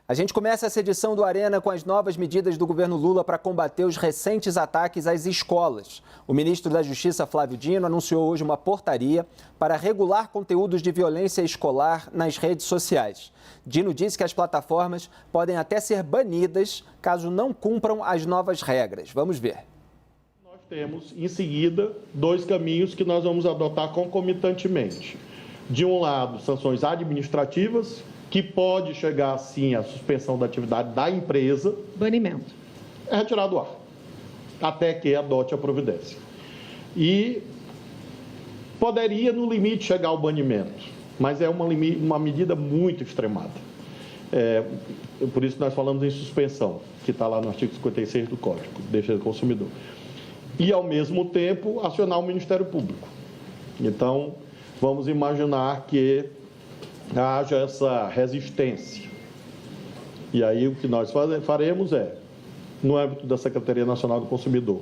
A gente começa essa edição do Arena com as novas medidas do governo Lula para combater os recentes ataques às escolas. O ministro da Justiça, Flávio Dino, anunciou hoje uma portaria para regular conteúdos de violência escolar nas redes sociais. Dino disse que as plataformas podem até ser banidas caso não cumpram as novas regras. Vamos ver. Nós temos, em seguida, dois caminhos que nós vamos adotar concomitantemente. De um lado, sanções administrativas, que pode chegar, sim, à suspensão da atividade da empresa. Banimento. É retirado do ar, até que adote a providência. E poderia, no limite, chegar ao banimento, mas é uma medida muito extremada. Por isso nós falamos em suspensão, que está lá no artigo 56 do Código de Defesa do Consumidor. E, ao mesmo tempo, acionar o Ministério Público. Então, vamos imaginar que haja essa resistência. E aí o que nós faremos é, no âmbito da Secretaria Nacional do Consumidor,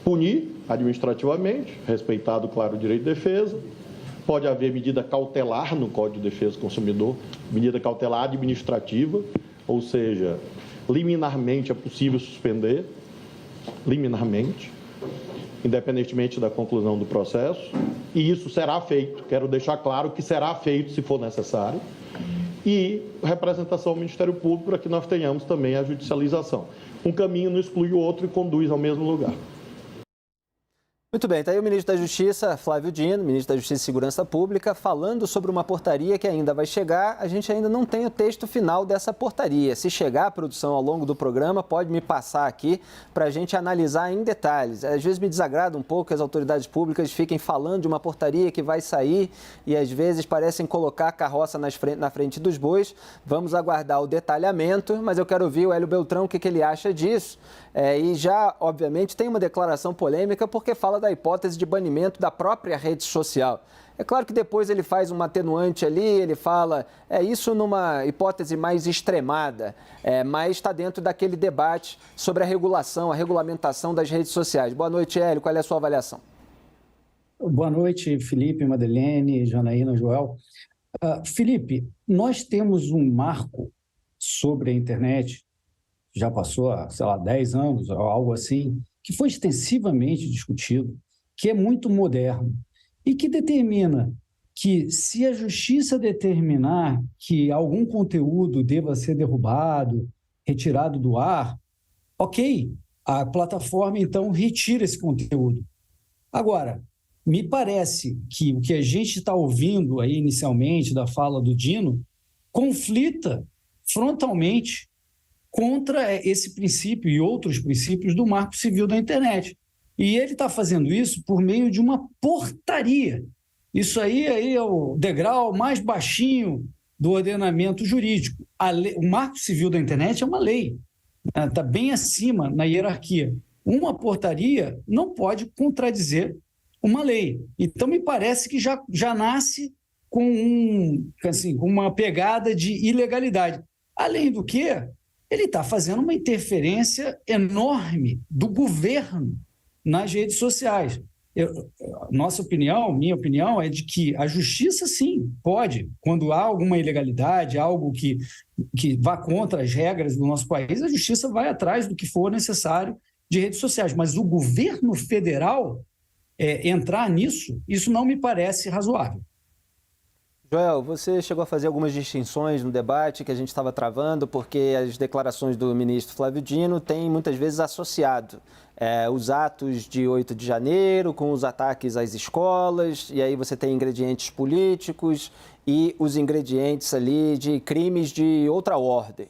punir administrativamente, respeitado, claro, o direito de defesa. Pode haver medida cautelar no Código de Defesa do Consumidor, medida cautelar administrativa, ou seja, liminarmente é possível suspender, liminarmente, independentemente da conclusão do processo, e isso será feito, quero deixar claro que será feito se for necessário, e representação ao Ministério Público para que nós tenhamos também a judicialização. Um caminho não exclui o outro e conduz ao mesmo lugar. Muito bem, está aí o ministro da Justiça, Flávio Dino, ministro da Justiça e Segurança Pública, falando sobre uma portaria que ainda vai chegar. A gente ainda não tem o texto final dessa portaria. Se chegar a produção ao longo do programa, pode me passar aqui para a gente analisar em detalhes. Às vezes me desagrada um pouco que as autoridades públicas fiquem falando de uma portaria que vai sair e às vezes parecem colocar a carroça na frente dos bois. Vamos aguardar o detalhamento, mas eu quero ouvir o Hélio Beltrão, o que ele acha disso. E já, obviamente, tem uma declaração polêmica porque fala da hipótese de banimento da própria rede social. É claro que depois ele faz um atenuante ali, ele fala, isso numa hipótese mais extremada, mas está dentro daquele debate sobre a regulação, a regulamentação das redes sociais. Boa noite, Hélio, qual é a sua avaliação? Boa noite, Felipe, Madeleine, Janaína, Joel. Felipe, nós temos um marco sobre a internet, já passou há, 10 anos, ou algo assim, que foi extensivamente discutido, que é muito moderno e que determina que, se a justiça determinar que algum conteúdo deva ser derrubado, retirado do ar, ok, a plataforma, então, retira esse conteúdo. Agora, me parece que o que a gente está ouvindo aí inicialmente da fala do Dino conflita frontalmente contra esse princípio e outros princípios do Marco Civil da Internet. E ele está fazendo isso por meio de uma portaria. Isso aí é o degrau mais baixinho do ordenamento jurídico. O Marco Civil da Internet é uma lei, está bem acima na hierarquia. Uma portaria não pode contradizer uma lei. Então, me parece que já nasce com uma pegada de ilegalidade. Além do que, ele está fazendo uma interferência enorme do governo nas redes sociais. Minha opinião é de que a justiça, sim, pode, quando há alguma ilegalidade, algo que vá contra as regras do nosso país, a justiça vai atrás do que for necessário de redes sociais. Mas o governo federal entrar nisso, isso não me parece razoável. Joel, você chegou a fazer algumas distinções no debate que a gente estava travando, porque as declarações do ministro Flávio Dino têm muitas vezes associado os atos de 8 de janeiro com os ataques às escolas, e aí você tem ingredientes políticos e os ingredientes ali de crimes de outra ordem.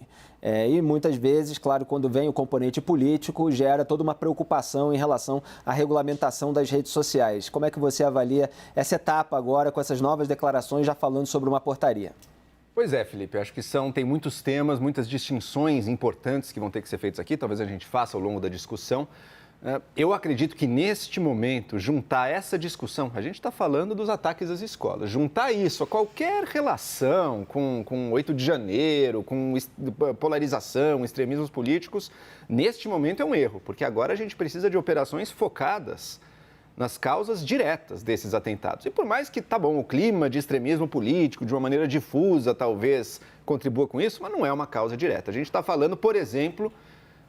E muitas vezes, claro, quando vem o componente político, gera toda uma preocupação em relação à regulamentação das redes sociais. Como é que você avalia essa etapa agora com essas novas declarações, já falando sobre uma portaria? Pois é, Felipe, acho que tem muitos temas, muitas distinções importantes que vão ter que ser feitas aqui, talvez a gente faça ao longo da discussão. Eu acredito que, neste momento, juntar essa discussão, a gente está falando dos ataques às escolas, juntar isso a qualquer relação com 8 de janeiro, com polarização, extremismos políticos, neste momento é um erro, porque agora a gente precisa de operações focadas nas causas diretas desses atentados. E por mais que, tá bom, o clima de extremismo político, de uma maneira difusa, talvez contribua com isso, mas não é uma causa direta. A gente está falando, por exemplo,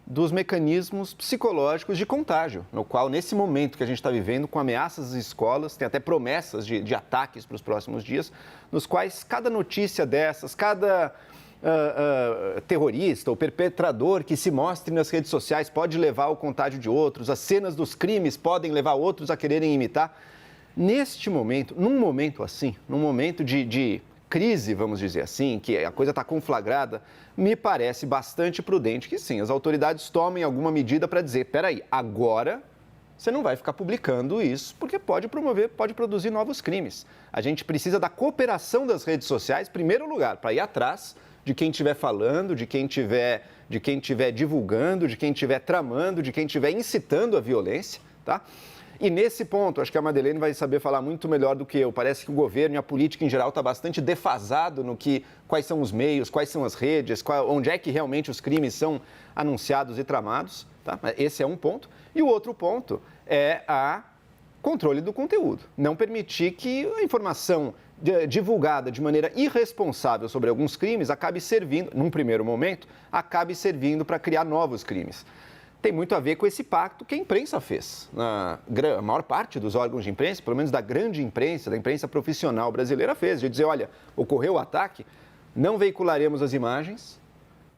dos mecanismos psicológicos de contágio, no qual, nesse momento que a gente está vivendo, com ameaças às escolas, tem até promessas de ataques para os próximos dias, nos quais cada notícia dessas, cada terrorista ou perpetrador que se mostre nas redes sociais pode levar ao contágio de outros, as cenas dos crimes podem levar outros a quererem imitar. Neste momento, num momento assim, num momento de crise, vamos dizer assim, que a coisa está conflagrada, me parece bastante prudente que sim, as autoridades tomem alguma medida para dizer, peraí, agora você não vai ficar publicando isso, porque pode produzir novos crimes. A gente precisa da cooperação das redes sociais, em primeiro lugar, para ir atrás de quem estiver falando, de quem estiver divulgando, de quem estiver tramando, de quem estiver incitando a violência, tá? E nesse ponto, acho que a Madeleine vai saber falar muito melhor do que eu. Parece que o governo e a política em geral está bastante defasado no que, quais são os meios, quais são as redes, onde é que realmente os crimes são anunciados e tramados, tá? Esse é um ponto. E o outro ponto é o controle do conteúdo. Não permitir que a informação divulgada de maneira irresponsável sobre alguns crimes acabe servindo, num primeiro momento, para criar novos crimes. Tem muito a ver com esse pacto que a imprensa fez. A maior parte dos órgãos de imprensa, pelo menos da grande imprensa, da imprensa profissional brasileira, fez. De dizer, olha, ocorreu o ataque, não veicularemos as imagens,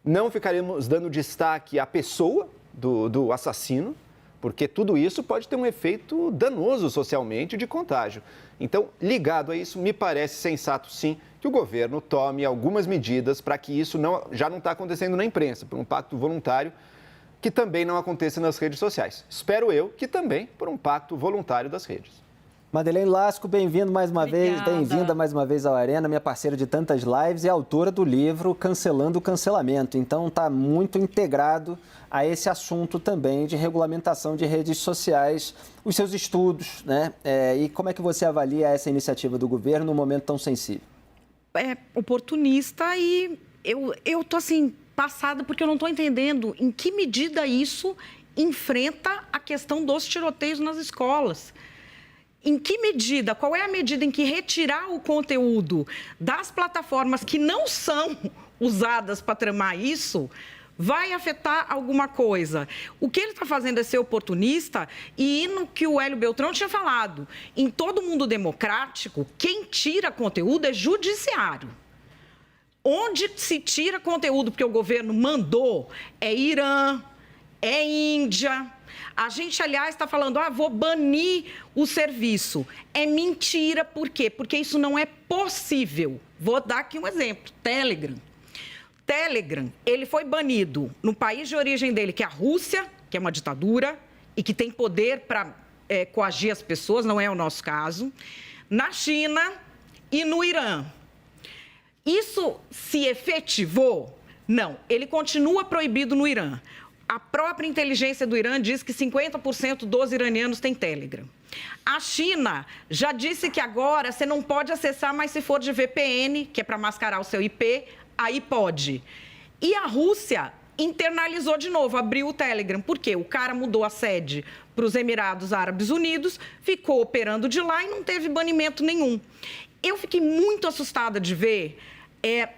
não ficaremos dando destaque à pessoa do assassino, porque tudo isso pode ter um efeito danoso socialmente de contágio. Então, ligado a isso, me parece sensato, sim, que o governo tome algumas medidas para que isso já não está acontecendo na imprensa, por um pacto voluntário, que também não aconteça nas redes sociais. Espero eu que também por um pacto voluntário das redes. Madeleine Lasco, bem-vindo mais uma vez, bem-vinda mais uma vez ao Arena, minha parceira de tantas lives e autora do livro Cancelando o Cancelamento. Então, está muito integrado a esse assunto também de regulamentação de redes sociais, os seus estudos, né? E como é que você avalia essa iniciativa do governo num momento tão sensível? É oportunista e eu tô assim, passada porque eu não estou entendendo em que medida isso enfrenta a questão dos tiroteios nas escolas. Em que medida, qual é a medida em que retirar o conteúdo das plataformas que não são usadas para tramar isso vai afetar alguma coisa? O que ele está fazendo é ser oportunista e ir no que o Hélio Beltrão tinha falado. Em todo mundo democrático, quem tira conteúdo é judiciário. Onde se tira conteúdo porque o governo mandou é Irã, é Índia. A gente, aliás, está falando, vou banir o serviço. É mentira, por quê? Porque isso não é possível. Vou dar aqui um exemplo, Telegram. Telegram, ele foi banido no país de origem dele, que é a Rússia, que é uma ditadura e que tem poder para coagir as pessoas, não é o nosso caso, na China e no Irã. Isso se efetivou? Não, ele continua proibido no Irã. A própria inteligência do Irã diz que 50% dos iranianos têm Telegram. A China já disse que agora você não pode acessar, mas se for de VPN, que é para mascarar o seu IP, aí pode. E a Rússia internalizou de novo, abriu o Telegram. Por quê? O cara mudou a sede para os Emirados Árabes Unidos, ficou operando de lá e não teve banimento nenhum. Eu fiquei muito assustada de ver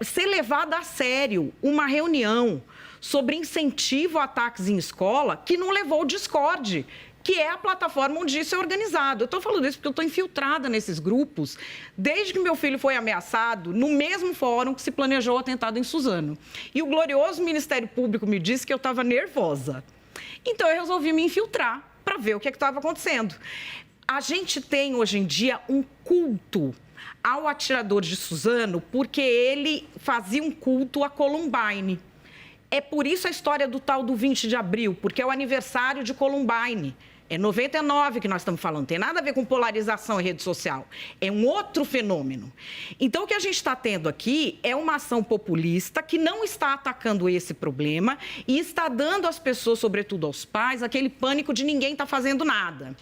ser levada a sério uma reunião sobre incentivo a ataques em escola que não levou o Discord, que é a plataforma onde isso é organizado. Eu estou falando isso porque eu estou infiltrada nesses grupos desde que meu filho foi ameaçado no mesmo fórum que se planejou o atentado em Suzano. E o glorioso Ministério Público me disse que eu estava nervosa. Então, eu resolvi me infiltrar para ver o que estava acontecendo. A gente tem, hoje em dia, um culto ao atirador de Suzano porque ele fazia um culto a Columbine. É por isso a história do tal do 20 de abril, porque é o aniversário de Columbine. É 99 que nós estamos falando, não tem nada a ver com polarização em rede social. É um outro fenômeno. Então, o que a gente está tendo aqui é uma ação populista que não está atacando esse problema e está dando às pessoas, sobretudo aos pais, aquele pânico de ninguém está fazendo nada.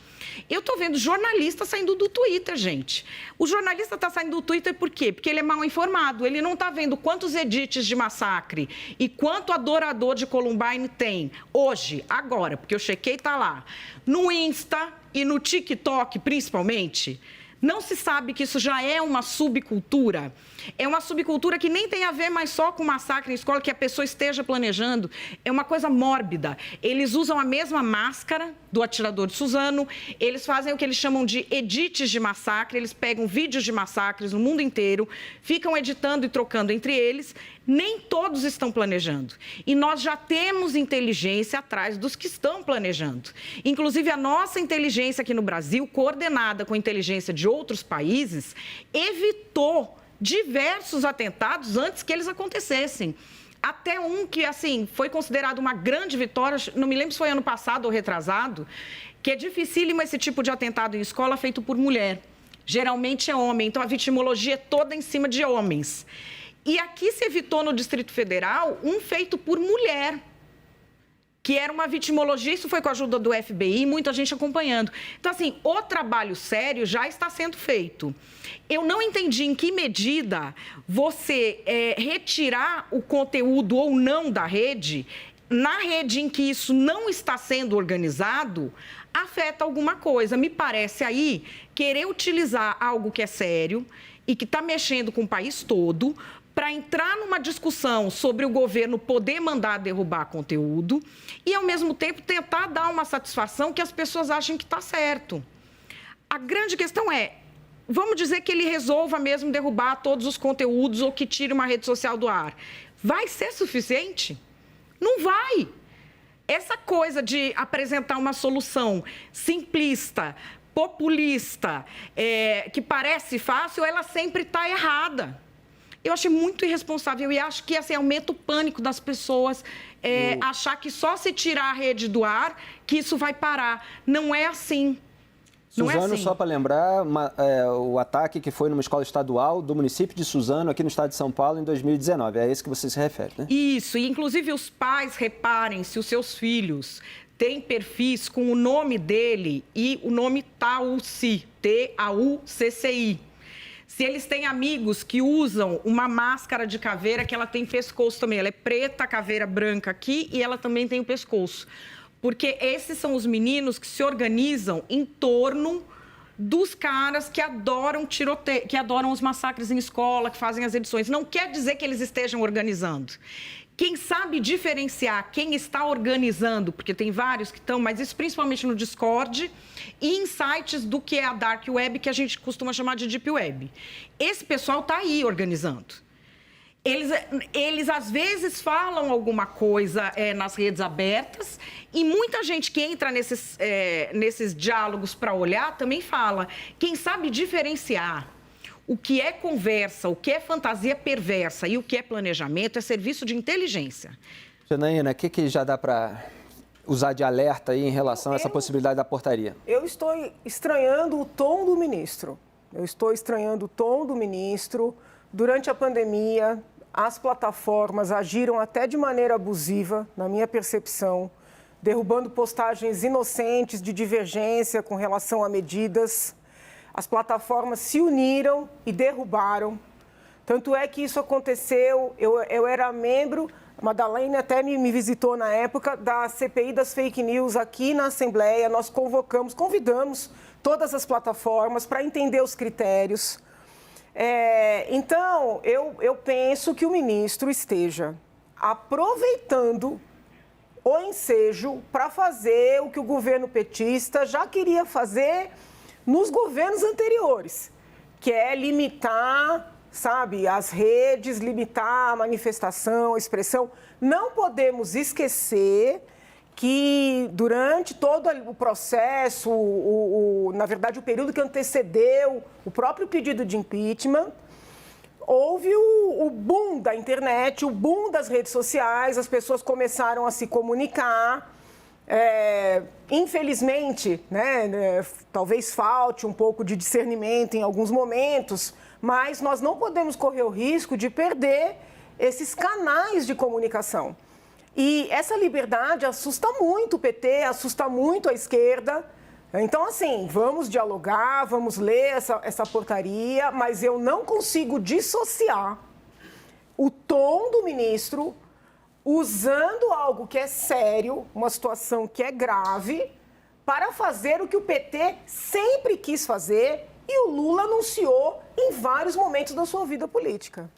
Eu estou vendo jornalista saindo do Twitter, gente. O jornalista está saindo do Twitter por quê? Porque ele é mal informado. Ele não está vendo quantos edits de massacre e quanto adorador de Columbine tem hoje, agora, porque eu chequei, está lá, no Insta e no TikTok, principalmente, não se sabe que isso já é uma subcultura? É uma subcultura que nem tem a ver mais só com massacre em escola, que a pessoa esteja planejando. É uma coisa mórbida. Eles usam a mesma máscara do atirador de Suzano, eles fazem o que eles chamam de edits de massacre, eles pegam vídeos de massacres no mundo inteiro, ficam editando e trocando entre eles. Nem todos estão planejando. E nós já temos inteligência atrás dos que estão planejando. Inclusive, a nossa inteligência aqui no Brasil, coordenada com a inteligência de outros países, evitou diversos atentados antes que eles acontecessem. Até um que, assim, foi considerado uma grande vitória, não me lembro se foi ano passado ou retrasado, que é dificílimo esse tipo de atentado em escola feito por mulher. Geralmente é homem, então a vitimologia é toda em cima de homens. E aqui se evitou no Distrito Federal um feito por mulher, que era uma vitimologia, isso foi com a ajuda do FBI, muita gente acompanhando. Então, assim, o trabalho sério já está sendo feito. Eu não entendi em que medida você retirar o conteúdo ou não da rede, na rede em que isso não está sendo organizado, afeta alguma coisa. Me parece aí querer utilizar algo que é sério e que está mexendo com o país todo, para entrar numa discussão sobre o governo poder mandar derrubar conteúdo e, ao mesmo tempo, tentar dar uma satisfação que as pessoas achem que está certo. A grande questão é, vamos dizer que ele resolva mesmo derrubar todos os conteúdos ou que tire uma rede social do ar. Vai ser suficiente? Não vai. Essa coisa de apresentar uma solução simplista, populista, que parece fácil, ela sempre está errada. Eu achei muito irresponsável e acho que assim, aumenta o pânico das pessoas achar que só se tirar a rede do ar que isso vai parar. Não é assim. Não Suzano, é assim. só para lembrar, o ataque que foi numa escola estadual do município de Suzano, aqui no estado de São Paulo, em 2019. É esse que você se refere, né? Isso, e inclusive os pais reparem se os seus filhos têm perfis com o nome dele e o nome Tauci, T-A-U-C-C-I. Se eles têm amigos que usam uma máscara de caveira, que ela tem pescoço também. Ela é preta, caveira branca aqui e ela também tem o pescoço. Porque esses são os meninos que se organizam em torno dos caras que adoram tiroteio, que adoram os massacres em escola, que fazem as edições. Não quer dizer que eles estejam organizando. Quem sabe diferenciar quem está organizando, porque tem vários que estão, mas isso principalmente no Discord, e em sites do que é a Dark Web, que a gente costuma chamar de Deep Web. Esse pessoal está aí organizando. Eles, às vezes, falam alguma coisa nas redes abertas e muita gente que entra nesses diálogos para olhar também fala. Quem sabe diferenciar o que é conversa, o que é fantasia perversa e o que é planejamento é serviço de inteligência. Janaína, o que já dá para usar de alerta aí em relação a essa possibilidade da portaria? Eu estou estranhando o tom do ministro. Durante a pandemia, as plataformas agiram até de maneira abusiva, na minha percepção, derrubando postagens inocentes de divergência com relação a medidas. As plataformas se uniram e derrubaram. Tanto é que isso aconteceu, eu era membro, a Madalene até me visitou na época, da CPI das fake news aqui na Assembleia. Nós convidamos todas as plataformas para entender os critérios. Então, eu penso que o ministro esteja aproveitando o ensejo para fazer o que o governo petista já queria fazer nos governos anteriores, que é limitar, sabe, as redes, limitar a manifestação, a expressão. Não podemos esquecer que durante todo o processo, na verdade, o período que antecedeu o próprio pedido de impeachment, houve o boom da internet, o boom das redes sociais, as pessoas começaram a se comunicar. Infelizmente, talvez falte um pouco de discernimento em alguns momentos, mas nós não podemos correr o risco de perder esses canais de comunicação. E essa liberdade assusta muito o PT, assusta muito a esquerda. Então, assim, vamos dialogar, vamos ler essa portaria, mas eu não consigo dissociar o tom do ministro usando algo que é sério, uma situação que é grave, para fazer o que o PT sempre quis fazer e o Lula anunciou em vários momentos da sua vida política.